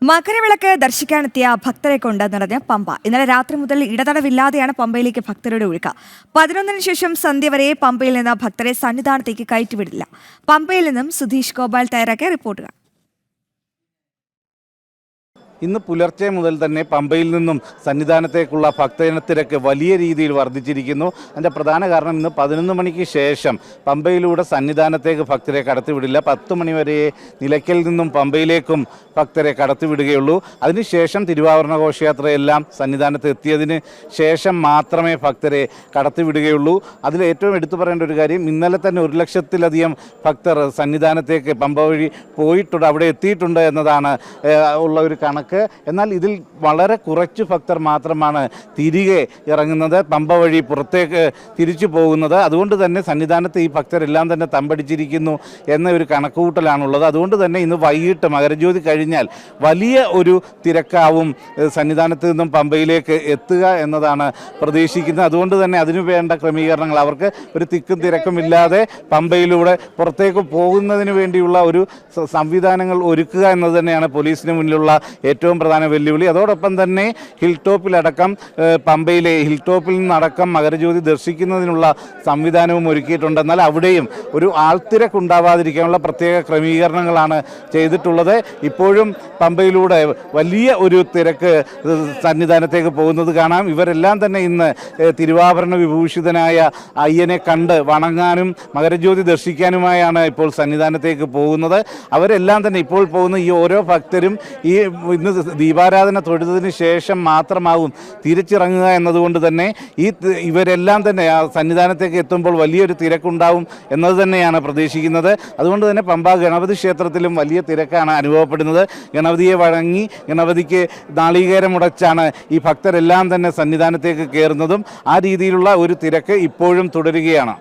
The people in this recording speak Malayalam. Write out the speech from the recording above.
മകരവിളക്ക് ദർശിക്കാനെത്തിയ ഭക്തരെ കൊണ്ട് നിറഞ്ഞ പമ്പ. ഇന്നലെ രാത്രി മുതൽ ഇടതടവില്ലാതെയാണ് പമ്പയിലേക്ക് ഭക്തരുടെ ഒഴുക്ക്. 11-ന് ശേഷം സന്ധ്യ വരെ പമ്പയിൽ നിന്ന് ഭക്തരെ സന്നിധാനത്തേക്ക് കയറ്റിവിടില്ല. പമ്പയിൽ നിന്നും സുധീഷ് ഗോപാൽ തയ്യാറാക്കിയ റിപ്പോർട്ടുകൾ. ഇന്ന് പുലർച്ചെ മുതൽ തന്നെ പമ്പയിൽ നിന്നും സന്നിധാനത്തേക്കുള്ള ഭക്തജനത്തിരക്ക് വലിയ രീതിയിൽ വർദ്ധിച്ചിരിക്കുന്നു. അതിൻ്റെ പ്രധാന കാരണം ഇന്ന് 11 മണിക്ക് ശേഷം പമ്പയിലൂടെ സന്നിധാനത്തേക്ക് ഭക്തരെ കടത്തിവിടില്ല. 10 മണി വരെ നിലയ്ക്കൽ നിന്നും പമ്പയിലേക്കും ഭക്തരെ കടത്തിവിടുകയുള്ളൂ. അതിനുശേഷം തിരുവാഭരണ ഘോഷയാത്രയെല്ലാം സന്നിധാനത്ത് എത്തിയതിന് ശേഷം മാത്രമേ ഭക്തരെ കടത്തിവിടുകയുള്ളൂ. അതിൽ ഏറ്റവും എടുത്തു പറയേണ്ട ഒരു കാര്യം, ഇന്നലെ തന്നെ 1 ലക്ഷത്തിലധികം ഭക്തർ സന്നിധാനത്തേക്ക് പമ്പ വഴി പോയിട്ടുണ്ട്, അവിടെ എത്തിയിട്ടുണ്ട് എന്നതാണ് ഉള്ള ഒരു കണക്ക്. എന്നാൽ ഇതിൽ വളരെ കുറച്ച് ഭക്തർ മാത്രമാണ് തിരികെ ഇറങ്ങുന്നത്, പമ്പ വഴി പുറത്തേക്ക് തിരിച്ചു പോകുന്നത്. അതുകൊണ്ട് തന്നെ സന്നിധാനത്ത് ഈ ഭക്തരെല്ലാം തന്നെ തമ്പടിച്ചിരിക്കുന്നു എന്ന ഒരു കണക്കുകൂട്ടലാണുള്ളത്. അതുകൊണ്ട് തന്നെ ഇന്ന് വൈകിട്ട് മകരജ്യോതി കഴിഞ്ഞാൽ വലിയ ഒരു തിരക്കാവും സന്നിധാനത്ത് നിന്നും പമ്പയിലേക്ക് എത്തുക എന്നതാണ് പ്രതീക്ഷിക്കുന്നത്. അതുകൊണ്ട് തന്നെ അതിനു വേണ്ട ക്രമീകരണങ്ങൾ, അവർക്ക് ഒരു തിക്കും തിരക്കും ഇല്ലാതെ പമ്പയിലൂടെ പുറത്തേക്ക് പോകുന്നതിന് വേണ്ടിയുള്ള ഒരു സംവിധാനങ്ങൾ ഒരുക്കുക എന്നത് തന്നെയാണ് പോലീസിന് മുന്നിലുള്ള ഏറ്റവും പ്രധാന വെല്ലുവിളി. അതോടൊപ്പം തന്നെ ഹിൽ ടോപ്പിലടക്കം പമ്പയിലെ ഹിൽ ടോപ്പിൽ നിന്നടക്കം മകരജ്യോതി ദർശിക്കുന്നതിനുള്ള സംവിധാനവും ഒരുക്കിയിട്ടുണ്ട്. എന്നാൽ അവിടെയും ഒരു ആൾത്തിരക്കുണ്ടാവാതിരിക്കാനുള്ള പ്രത്യേക ക്രമീകരണങ്ങളാണ് ചെയ്തിട്ടുള്ളത്. ഇപ്പോഴും പമ്പയിലൂടെ വലിയ ഒരു തിരക്ക് സന്നിധാനത്തേക്ക് പോകുന്നത് കാണാം. ഇവരെല്ലാം തന്നെ ഇന്ന് തിരുവാഭരണ വിഭൂഷിതനായ അയ്യനെ കണ്ട് വണങ്ങാനും മകരജ്യോതി ദർശിക്കാനുമായാണ് ഇപ്പോൾ സന്നിധാനത്തേക്ക് പോകുന്നത്. അവരെല്ലാം തന്നെ ഇപ്പോൾ പോകുന്ന ഈ ഓരോ ഭക്തരും ഈ ഇന്ന് ദീപാരാധന തൊഴുതതിന് ശേഷം മാത്രമാവും തിരിച്ചിറങ്ങുക എന്നതുകൊണ്ട് തന്നെ ഇവരെല്ലാം തന്നെ ആ സന്നിധാനത്തേക്ക് എത്തുമ്പോൾ വലിയൊരു തിരക്കുണ്ടാവും എന്നത് തന്നെയാണ് പ്രതീക്ഷിക്കുന്നത്. അതുകൊണ്ട് തന്നെ പമ്പ ഗണപതി ക്ഷേത്രത്തിലും വലിയ തിരക്കാണ് അനുഭവപ്പെടുന്നത്. ഗണപതിയെ വഴങ്ങി ഗണപതിക്ക് നാളികേരമുടച്ചാണ് ഈ ഭക്തരെല്ലാം തന്നെ സന്നിധാനത്തേക്ക് കയറുന്നതും. ആ രീതിയിലുള്ള ഒരു തിരക്ക് ഇപ്പോഴും തുടരുകയാണ്.